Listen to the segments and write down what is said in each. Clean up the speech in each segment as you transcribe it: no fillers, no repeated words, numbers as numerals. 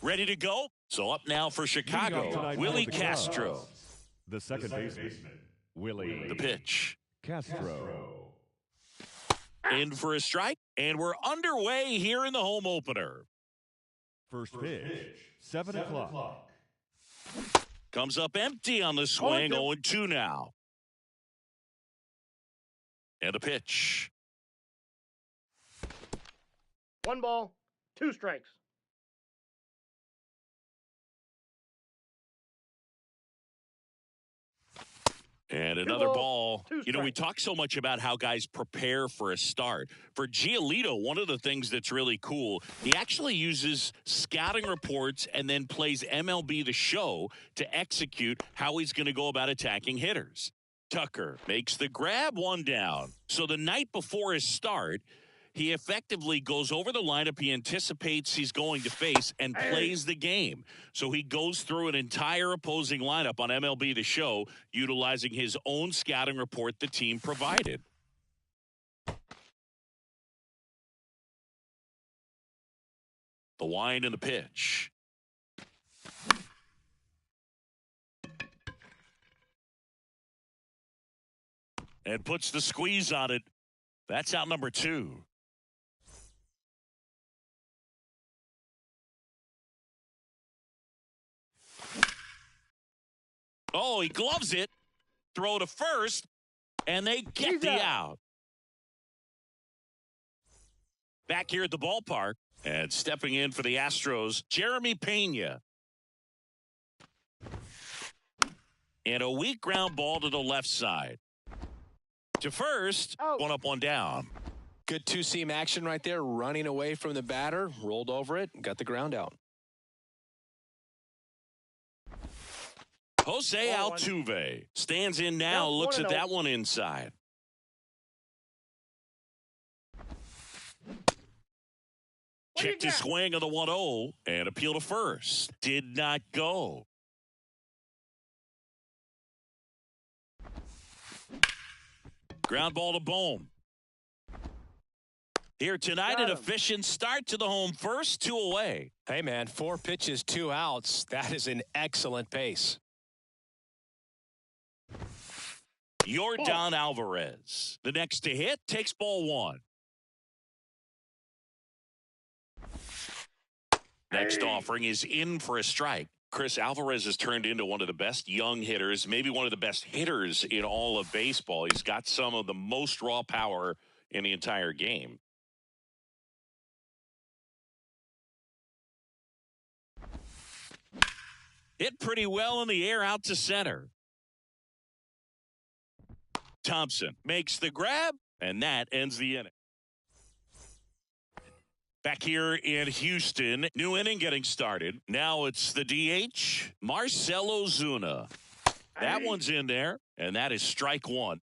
Ready to go? So up now for Chicago, Willie Castro. The second baseman, Willie The pitch. Castro. In for a strike, and we're underway here in the home opener. First pitch, 7 o'clock. Comes up empty on the swing, 0-2 now. And a pitch. 1 ball, 2 strikes. And another ball. You know, we talk so much about how guys prepare for a start. For Giolito, one of the things that's really cool, he actually uses scouting reports and then plays MLB The Show to execute how he's going to go about attacking hitters. Tucker makes the grab, 1 down. So the night before his start, he effectively goes over the lineup he anticipates he's going to face and plays the game. So he goes through an entire opposing lineup on MLB The Show, utilizing his own scouting report the team provided. The wind and the pitch. And puts the squeeze on it. That's out number 2. Oh, he gloves it. Throw to first, and they get the out. Back here at the ballpark, and stepping in for the Astros, Jeremy Pena. And a weak ground ball to the left side. To first, 1 up, 1 down. Good two-seam action right there, running away from the batter, rolled over it, got the ground out. Jose Altuve stands in now, looks at that one inside. Checked his swing on the 1-0 and appeal to first. Did not go. Ground ball to Bohm. Here tonight, an efficient start to the home first, 2 away. Hey, man, 4 pitches, 2 outs. That is an excellent pace. Yordan Alvarez. The next to hit takes ball 1. Next offering is in for a strike. Chris, Alvarez has turned into one of the best young hitters, maybe one of the best hitters in all of baseball. He's got some of the most raw power in the entire game. Hit pretty well in the air out to center. Thompson makes the grab, and that ends the inning. Back here in Houston, new inning getting started. Now it's the DH, Marcell Ozuna. That one's in there, and that is strike 1.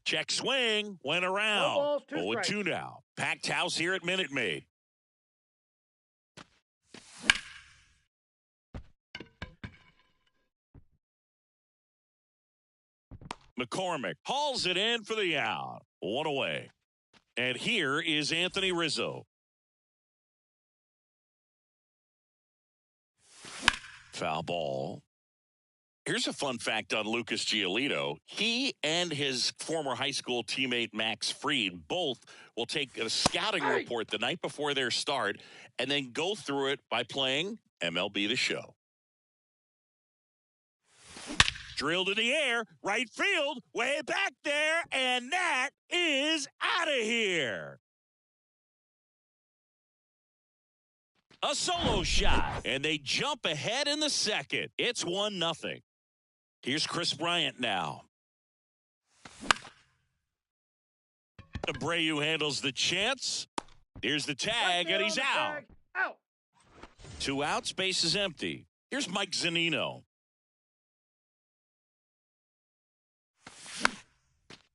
Check swing, went around. 0-2 now. Packed house here at Minute Maid. McCormick hauls it in for the out. 1 away. And here is Anthony Rizzo. Foul ball. Here's a fun fact on Lucas Giolito. He and his former high school teammate Max Fried both will take a scouting report the night before their start and then go through it by playing MLB The Show. Drilled in the air, right field, way back there, and that is out of here. A solo shot, and they jump ahead in the second. It's 1-0. Here's Chris Bryant now. Abreu handles the chance. Here's the tag, and he's out. 2 outs, base is empty. Here's Mike Zunino.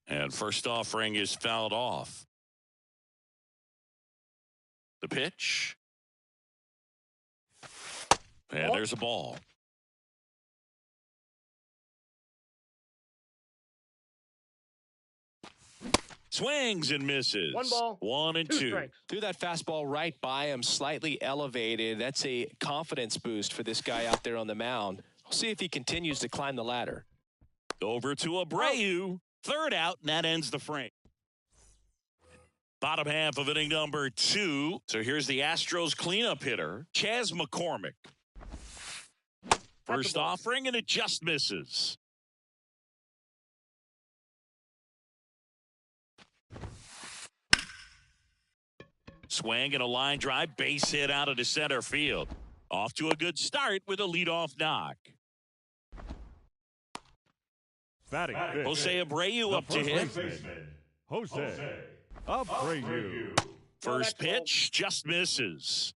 And first offering is fouled off. The pitch. And there's a ball. Swings and misses. 1 ball, 1 and 2 2. strikes. Threw that fastball right by him, slightly elevated. That's a confidence boost for this guy out there on the mound. We'll see if he continues to climb the ladder. Over to Abreu. Third out, and that ends the frame. Bottom half of inning number 2. So here's the Astros cleanup hitter, Chas McCormick. First offering, and it just misses. Swing and a line drive, base hit out of the center field. Off to a good start with a leadoff knock. Batting fifth, Jose Abreu the up to first hit. baseman, Jose Abreu. First pitch just misses.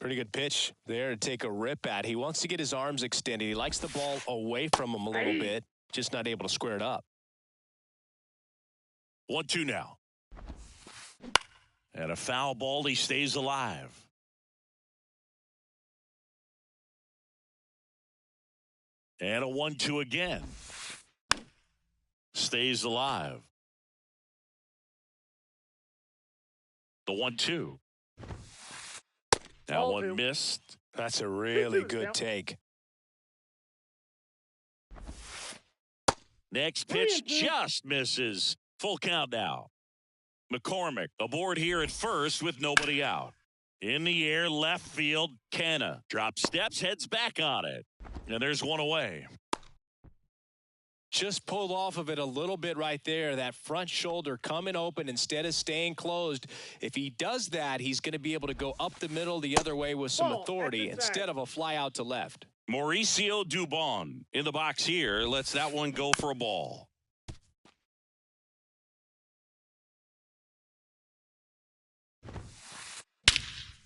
Pretty good pitch there to take a rip at. He wants to get his arms extended. He likes the ball away from him a little bit, just not able to square it up. 1-2 now. And a foul ball, he stays alive. And a 1-2 again. Stays alive. The 1-2. That Ball one 2. missed. That's a really 2-2 good now. take. Next 3 pitch and 2. just misses. Full count now. McCormick aboard here at first with nobody out. In the air, left field, Canna. Drops steps, heads back on it. And there's one away. Just pulled off of it a little bit right there. That front shoulder coming open instead of staying closed. If he does that, he's going to be able to go up the middle the other way with some Ball, authority that's inside. instead of a fly out to left. Mauricio Dubon in the box here. Lets that one go for a ball.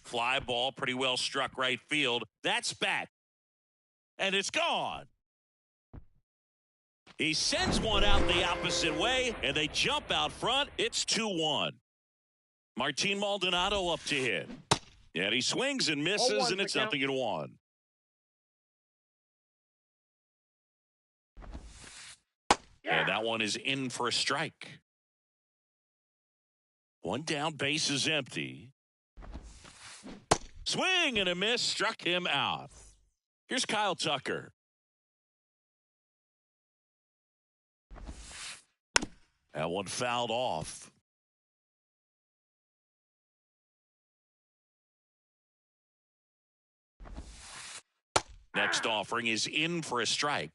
Fly ball, pretty well struck right field. That's back. And it's gone. He sends one out the opposite way, and they jump out front. It's 2-1. Martin Maldonado up to hit. And he swings and misses, 0-1 and it's for count. 0-1. And that one is in for a strike. One down, base is empty. Swing and a miss, struck him out. Here's Kyle Tucker. That one fouled off. Next offering is in for a strike.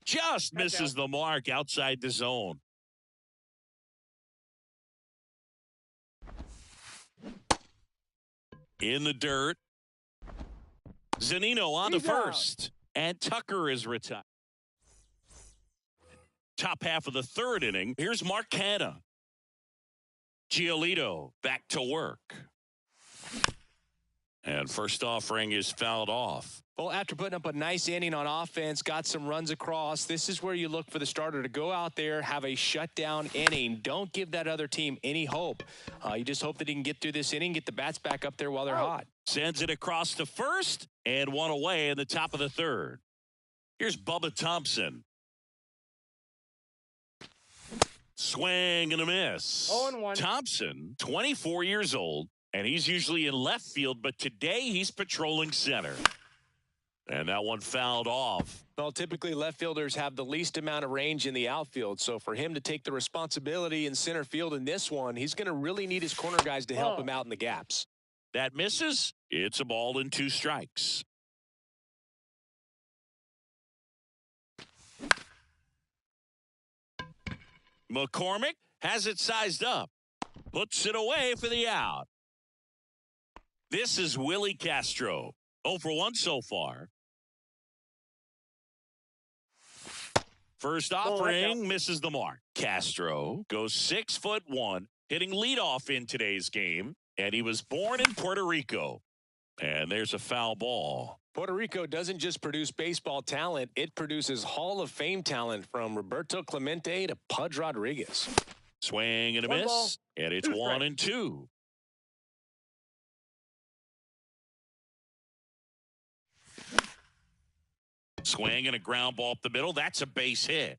Just misses the mark outside the zone. In the dirt. Zunino on to He's out. first. And Tucker is retired. Top half of the third inning. Here's Mark Canha. Giolito back to work. And first offering is fouled off. Well, after putting up a nice inning on offense, got some runs across, this is where you look for the starter to go out there, have a shutdown inning. Don't give that other team any hope. You just hope that he can get through this inning, get the bats back up there while they're hot. Sends it across to first and one away in the top of the third. Here's Bubba Thompson. Swing and a miss. 0-1. Thompson, 24 years old, and he's usually in left field, but today he's patrolling center. And that one fouled off. Well, typically left fielders have the least amount of range in the outfield, so for him to take the responsibility in center field in this one, he's going to really need his corner guys to help him out in the gaps. That misses. It's a ball and 2 strikes. McCormick has it sized up. Puts it away for the out. This is Willie Castro. 0 for 1 so far. First offering misses the mark. Castro goes 6'1", hitting leadoff in today's game, and he was born in Puerto Rico. And there's a foul ball. Puerto Rico doesn't just produce baseball talent, it produces Hall of Fame talent from Roberto Clemente to Pudge Rodriguez. Swing and a 1 ball, miss, and it's 2 1 strikes. and 2. Swing and a ground ball up the middle. That's a base hit.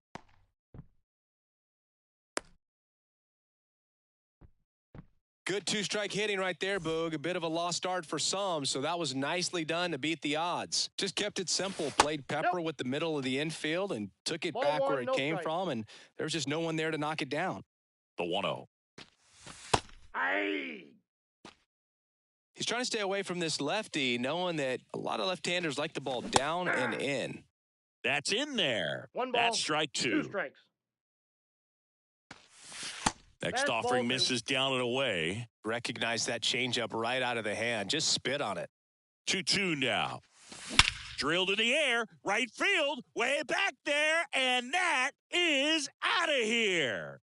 Good two-strike hitting right there, Boog. A bit of a lost start for some, so that was nicely done to beat the odds. Just kept it simple. Played Pepper with the middle of the infield and took it back where it came from, and there's just no one there to knock it down. The 1-0. He's trying to stay away from this lefty, knowing that a lot of left-handers like the ball down and in. That's in there. One ball. That's strike 2. 2 strikes. Next offering misses down and away. Recognize that changeup right out of the hand. Just spit on it. 2-2 now. Drilled in the air. Right field. Way back there. And that is out of here.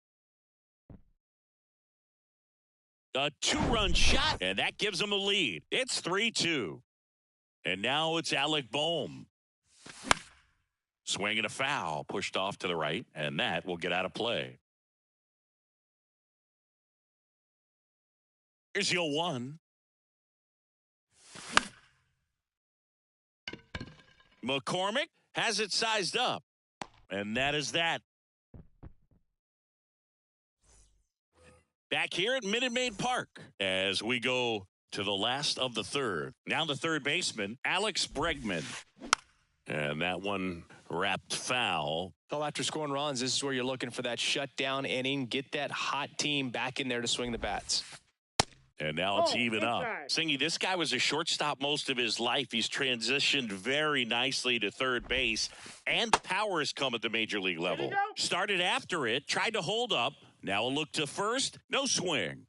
A 2-run shot. And that gives them a lead. It's 3-2. And now it's Alec Bohm. Swinging a foul. Pushed off to the right. And that will get out of play. Here's the 0-1. McCormick has it sized up. And that is that. Back here at Minute Maid Park as we go to the last of the third. Now the third baseman, Alex Bregman. And that one wrapped foul. Well, after scoring runs, this is where you're looking for that shutdown inning. Get that hot team back in there to swing the bats. And now it's even up. Singy, this guy was a shortstop most of his life. He's transitioned very nicely to third base, and power has come at the major league level. Started after it, tried to hold up. Now a look to first, no swing.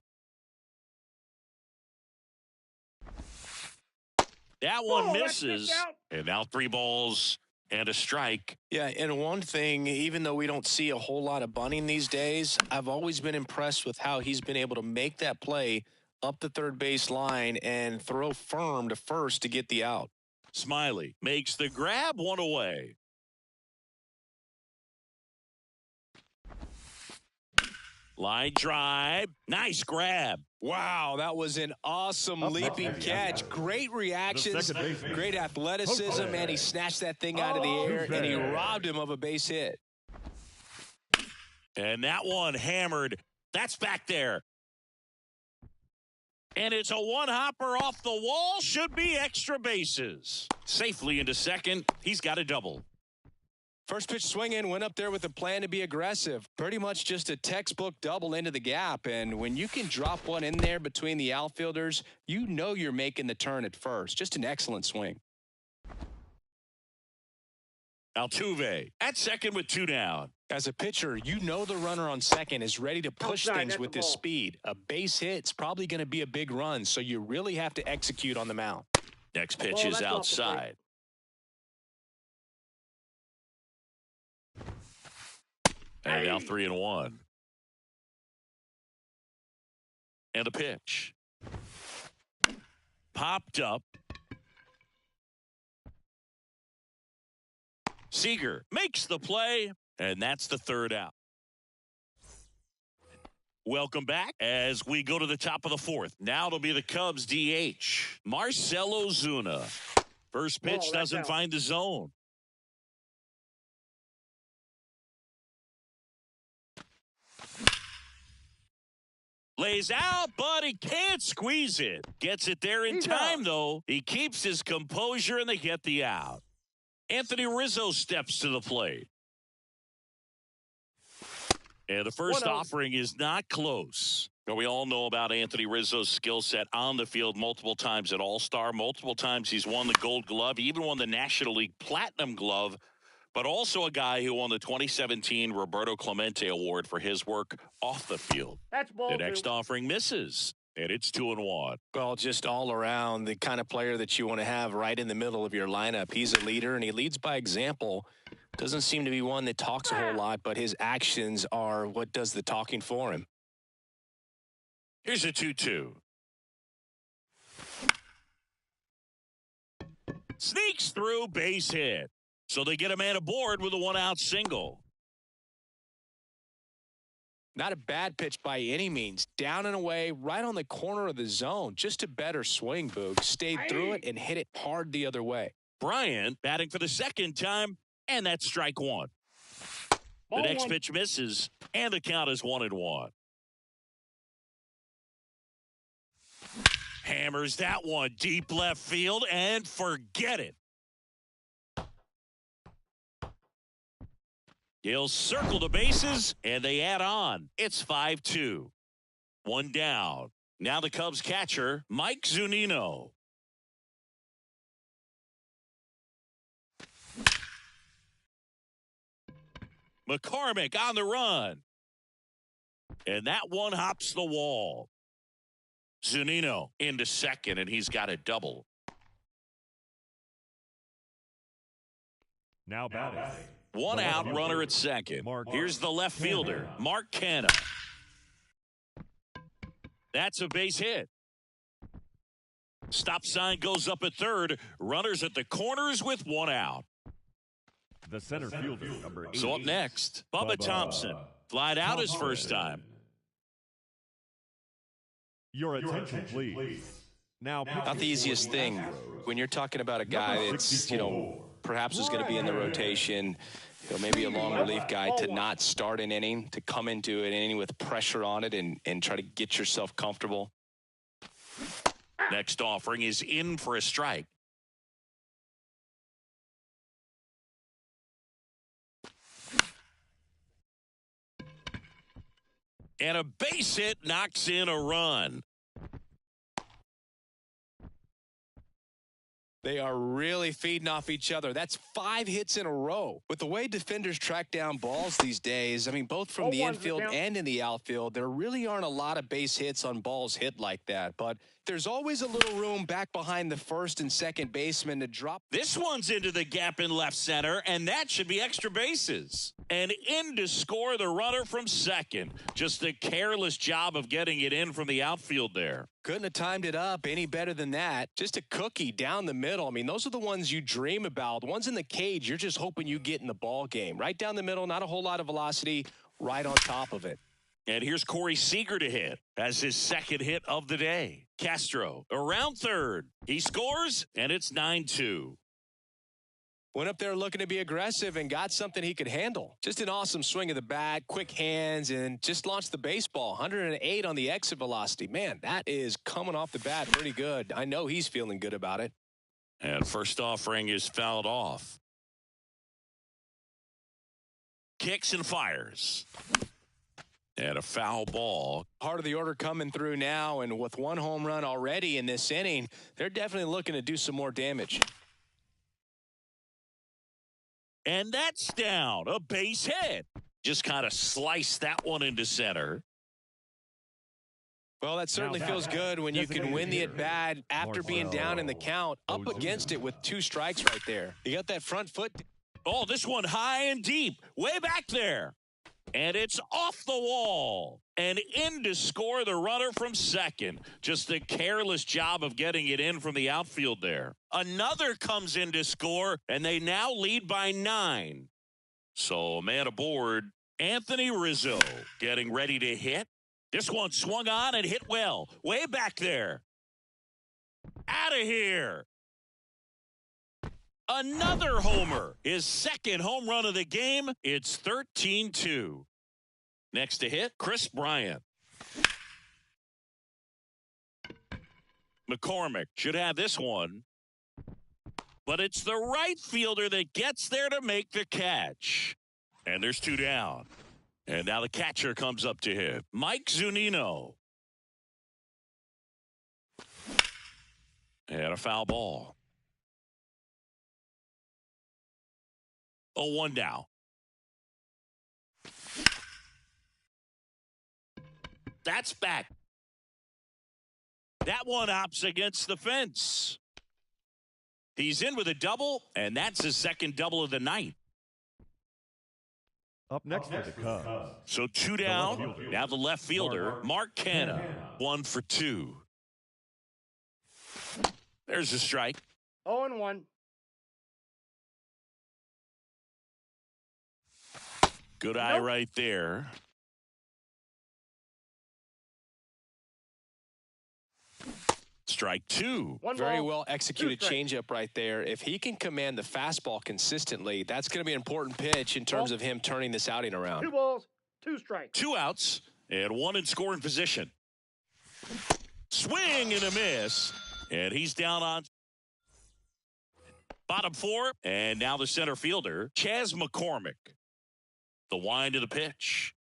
That one misses, and now 3 balls and a strike. Yeah, and one thing, even though we don't see a whole lot of bunting these days, I've always been impressed with how he's been able to make that play up the third base line and throw firm to first to get the out. Smiley makes the grab, 1 away. Line drive. Nice grab. Wow, that was an awesome leaping catch. Great reactions, great athleticism, and he snatched that thing out of the air, and he robbed him of a base hit. And that one hammered. That's back there. And it's a one-hopper off the wall. Should be extra bases. Safely into second. He's got a double. First pitch swinging, went up there with a plan to be aggressive. Pretty much just a textbook double into the gap. And when you can drop one in there between the outfielders, you know you're making the turn at first. Just an excellent swing. Altuve at second with 2 down. As a pitcher, you know the runner on second is ready to push things with his speed. A base hit's probably going to be a big run, so you really have to execute on the mound. Next pitch is outside. And now 3-1. And a pitch. Popped up. Seager makes the play, and that's the third out. Welcome back as we go to the top of the fourth. Now it'll be the Cubs DH, Marcell Ozuna. First pitch doesn't find the zone. Lays out, but he can't squeeze it. Gets it there in time, though. He keeps his composure, and they get the out. Anthony Rizzo steps to the plate. And the first offering is not close. Now, we all know about Anthony Rizzo's skill set on the field multiple times at All-Star. Multiple times he's won the Gold Glove. He even won the National League Platinum Glove. But also a guy who won the 2017 Roberto Clemente Award for his work off the field. That's ball The next offering misses. And it's 2-1. Well, just all around the kind of player that you want to have right in the middle of your lineup. He's a leader, and he leads by example. Doesn't seem to be one that talks a whole lot, but his actions are what does the talking for him. Here's a 2-2. Sneaks through, base hit. So they get a man aboard with a 1-out single. Not a bad pitch by any means. Down and away, right on the corner of the zone. Just a better swing, Boog. Stayed through it and hit it hard the other way. Bryant batting for the second time, and that's strike one. The next pitch misses, and the count is 1-1. Hammers that one deep left field, and forget it. He'll circle the bases, and they add on. It's 5-2. One down. Now the Cubs catcher, Mike Zunino. McCormick on the run. And that one hops the wall. Zunino into second, and he's got a double. Now batting. One out, runner at second. Here's the left fielder, Mark Canha. That's a base hit. Stop sign goes up at third. Runners at the corners with one out. The center fielder, number 8. So up next, Bubba Thompson. Flied out his first time. Your attention, please. Now, Not the easiest thing when you're talking about a guy that's, perhaps is going to be in the rotation, maybe a long relief guy, to not start an inning, to come into an inning with pressure on it and try to get yourself comfortable. Next offering is in for a strike. And a base hit knocks in a run. They are really feeding off each other. That's 5 hits in a row. With the way defenders track down balls these days, I mean, both from the infield and in the outfield, there really aren't a lot of base hits on balls hit like that. But there's always a little room back behind the first and second baseman to drop. This one's into the gap in left center, and that should be extra bases. And in to score the runner from second. Just a careless job of getting it in from the outfield there. Couldn't have timed it up any better than that. Just a cookie down the middle. I mean, those are the ones you dream about. The ones in the cage, you're just hoping you get in the ball game. Right down the middle, not a whole lot of velocity, right on top of it. And here's Corey Seager to hit as his second hit of the day. Castro around third. He scores, and it's 9-2. Went up there looking to be aggressive and got something he could handle. Just an awesome swing of the bat, quick hands, and just launched the baseball. 108 on the exit velocity. Man, that is coming off the bat pretty good. I know he's feeling good about it. And first offering is fouled off. Kicks and fires. And a foul ball. Part of the order coming through now, and with one home run already in this inning, they're definitely looking to do some more damage. And that's down. A base hit. Just kind of sliced that one into center. Well, that certainly feels good when you can win the at-bat after being down in the count, up against it with 2 strikes right there. You got that front foot. Oh, this one high and deep, way back there. And it's off the wall. And in to score the runner from second. Just a careless job of getting it in from the outfield there. Another comes in to score, and they now lead by 9. So a man aboard, Anthony Rizzo, getting ready to hit. This one swung on and hit well. Way back there. Out of here. Another homer. His second home run of the game. It's 13-2. Next to hit, Chris Bryant. McCormick should have this one. But it's the right fielder that gets there to make the catch. And there's 2 down. And now the catcher comes up to him. Mike Zunino. And a foul ball. 0-1 now. That's back. That one hops against the fence. He's in with a double, and that's his second double of the night. Up next for the Cubs. So 2 down. Now the left fielder, Mark Canha. 1 for 2. There's a strike. 0-1. Good eye right there. Strike two. Very well executed changeup right there. If he can command the fastball consistently, that's going to be an important pitch in terms of him turning this outing around. 2 balls, 2 strikes. 2 outs and 1 in scoring position. Swing and a miss. And he's down on bottom 4. And now the center fielder, Chas McCormick. The wind of the pitch.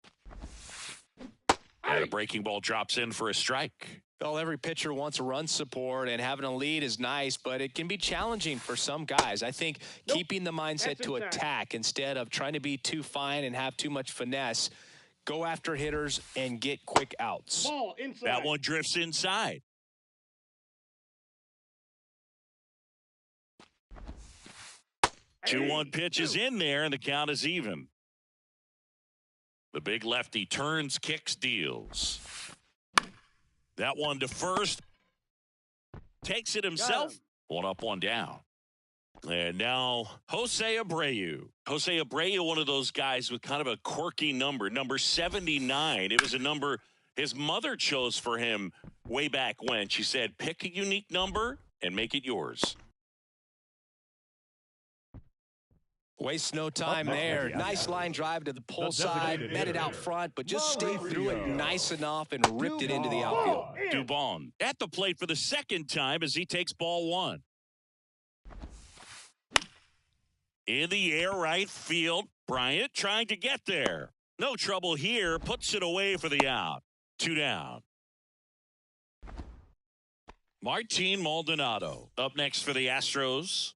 And a breaking ball drops in for a strike. Well, every pitcher wants a run support, and having a lead is nice, but it can be challenging for some guys. I think keeping the mindset to attack instead of trying to be too fine and have too much finesse, go after hitters and get quick outs. Ball inside. That one drifts inside. Hey, 2-1 pitch is in there, and the count is even. The big lefty turns, kicks, deals. That one to first. Takes it himself. 1 up, 1 down. And now Jose Abreu. Jose Abreu, one of those guys with kind of a quirky number 79. It was a number his mother chose for him way back when. She said, pick a unique number and make it yours. Wastes no time there. Nice line drive to the pull side. Met it out front, but just stayed through it nice enough and ripped it into the outfield. Dubon at the plate for the second time as he takes ball 1. In the air right field. Bryant trying to get there. No trouble here. Puts it away for the out. 2 down. Martin Maldonado up next for the Astros.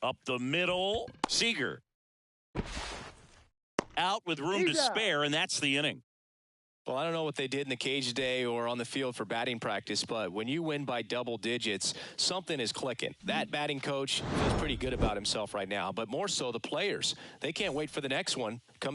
Up the middle, Seager. Out with room to spare, and that's the inning. Well, I don't know what they did in the cage today or on the field for batting practice, but when you win by double digits, something is clicking. That batting coach feels pretty good about himself right now, but more so the players. They can't wait for the next one.